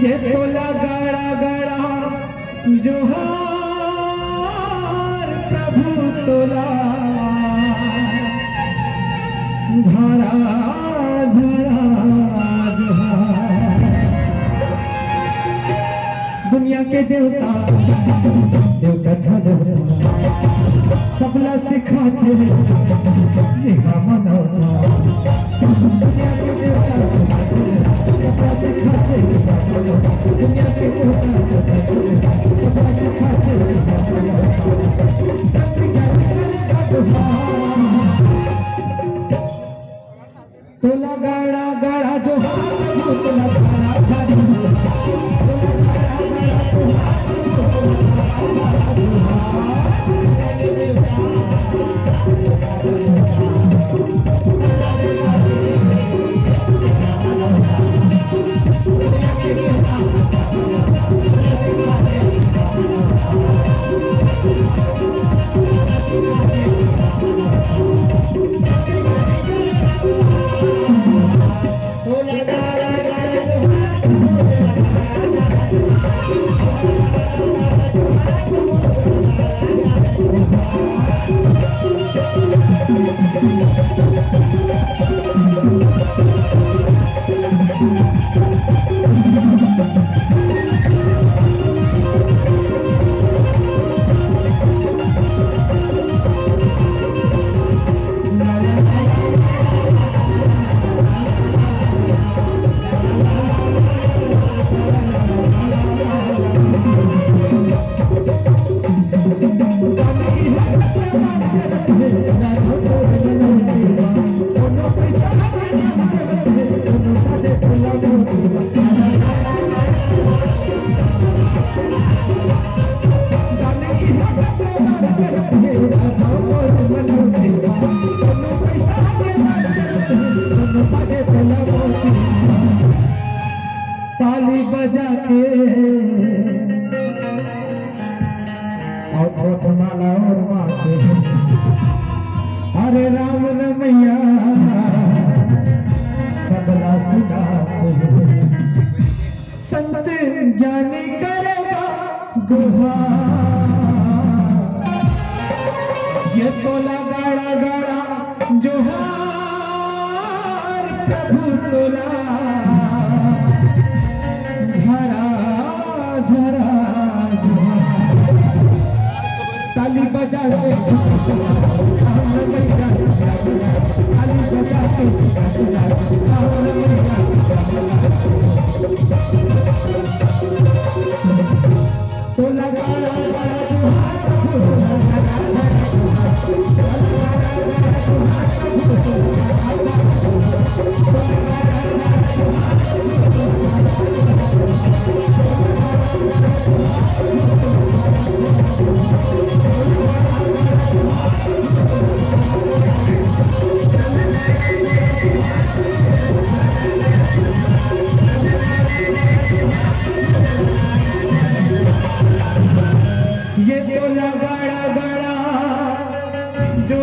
ये तोला गड़ा गड़ा जोहार प्रभु तोला झरा झरा जोहार। दुनिया के देवता देवता था देवता सबला सिखाते लिखा मनौता। दुनिया के देवता सबला सिखाते दुनिया के देवता सबला सिखाते तोला गाड़ा गाड़ा जो तोला गाड़ा गाड़ी ताली बजा के और थोथ माला और माके अरे राम रमैया सबला सुनाते संत ज्ञानी करेगा गुहार। ये तोला गाड़ा गाड़ा जोहार प्रभु तोला झरा झरा ताली बजा के ताली बजा के तोला गाड़ा ये तोला गाड़ा गाड़ा जो